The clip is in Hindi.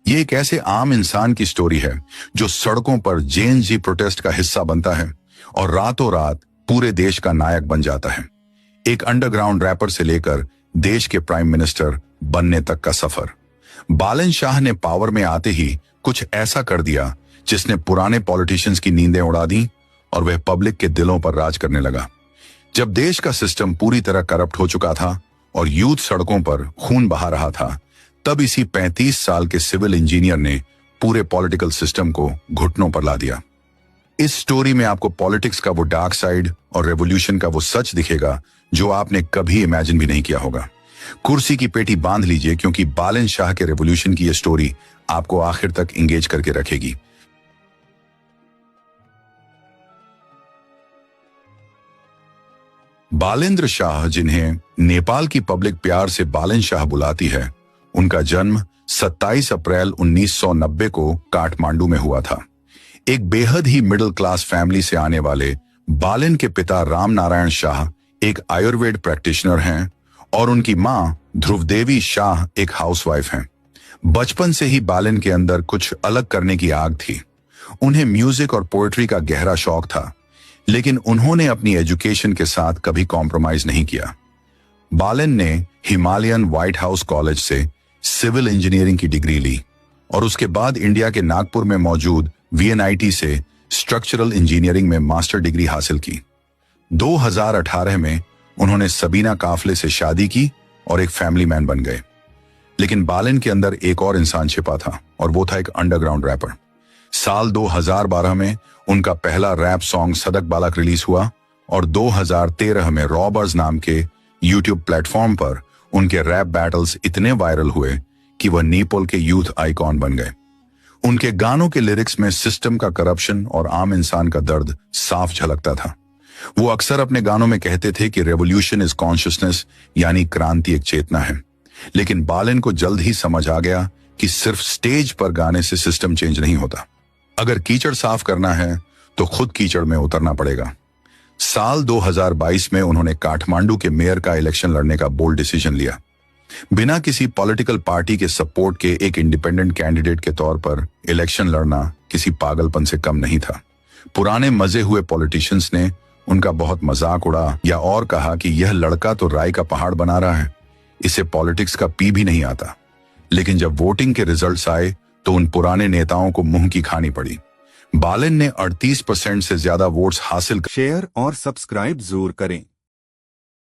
ये एक ऐसे आम इंसान की स्टोरी है जो सड़कों पर जेएनजी प्रोटेस्ट का हिस्सा बनता है और रातों रात पूरे देश का नायक बन जाता है। एक अंडरग्राउंड रैपर से लेकर देश के प्राइम मिनिस्टर बनने तक का सफर। बालन शाह ने पावर में आते ही कुछ ऐसा कर दिया जिसने पुराने पॉलिटिशियंस की नींदें उड़ा दी और वह पब्लिक के दिलों पर राज करने लगा। जब देश का सिस्टम पूरी तरह करप्ट हो चुका था और यूथ सड़कों पर खून बहा रहा था, तब इसी 35 साल के सिविल इंजीनियर ने पूरे पॉलिटिकल सिस्टम को घुटनों पर ला दिया। इस स्टोरी में आपको पॉलिटिक्स का वो डार्क साइड और रेवोल्यूशन का वो सच दिखेगा जो आपने कभी इमेजिन भी नहीं किया होगा। कुर्सी की पेटी बांध लीजिए, क्योंकि बालन शाह के रेवोल्यूशन की यह स्टोरी आपको आखिर तक इंगेज करके रखेगी। बालेंद्र शाह, जिन्हें नेपाल की पब्लिक प्यार से बालन शाह बुलाती है, उनका जन्म 27 अप्रैल 1990 को काठमांडू में हुआ था। एक बेहद ही मिडिल क्लास फैमिली से आने वाले बालन के पिता राम नारायण शाह एक आयुर्वेद प्रैक्टिशनर हैं और उनकी मां ध्रुवदेवी शाह एक हाउसवाइफ हैं। बचपन से ही बालन के अंदर कुछ अलग करने की आग थी। उन्हें म्यूजिक और पोएट्री का गहरा शौक था, लेकिन उन्होंने अपनी एजुकेशन के साथ कभी कॉम्प्रोमाइज नहीं किया। बालन ने हिमालयन व्हाइट हाउस कॉलेज से सिविल इंजीनियरिंग की डिग्री ली और उसके बाद इंडिया के नागपुर में मौजूद वीएनआईटी से स्ट्रक्चरल इंजीनियरिंग में मास्टर डिग्री हासिल की। 2018 में उन्होंने सबीना काफले से शादी की और एक फैमिली मैन बन गए। लेकिन बालन के अंदर एक और इंसान छिपा था और वो था एक अंडरग्राउंड रैपर। साल 2012 में उनका पहला रैप सॉन्ग सदक बालक रिलीज हुआ और 2013 में रॉबर्स नाम के यूट्यूब प्लेटफॉर्म पर उनके रैप बैटल्स इतने वायरल हुए कि वह नेपाल के यूथ आइकॉन बन गए। उनके गानों के लिरिक्स में सिस्टम का करप्शन और आम इंसान का दर्द साफ झलकता था। वो अक्सर अपने गानों में कहते थे कि रेवोल्यूशन इज कॉन्शियसनेस, यानी क्रांति एक चेतना है। लेकिन बालन को जल्द ही समझ आ गया कि सिर्फ स्टेज पर गाने से सिस्टम चेंज नहीं होता। अगर कीचड़ साफ करना है तो खुद कीचड़ में उतरना पड़ेगा। साल 2022 में उन्होंने काठमांडू के मेयर का इलेक्शन लड़ने का बोल्ड डिसीजन लिया। बिना किसी पॉलिटिकल पार्टी के सपोर्ट के एक इंडिपेंडेंट कैंडिडेट के तौर पर इलेक्शन लड़ना किसी पागलपन से कम नहीं था। पुराने मजे हुए पॉलिटिशियंस ने उनका बहुत मजाक उड़ा या और कहा कि यह लड़का तो राई का पहाड़ बना रहा है, इसे पॉलिटिक्स का पी भी नहीं आता। लेकिन जब वोटिंग के रिजल्ट्स आए तो उन पुराने नेताओं को मुंह की खानी पड़ी। बालन ने 38% से ज्यादा वोट्स हासिल शेयर और सब्सक्राइब जरूर करें।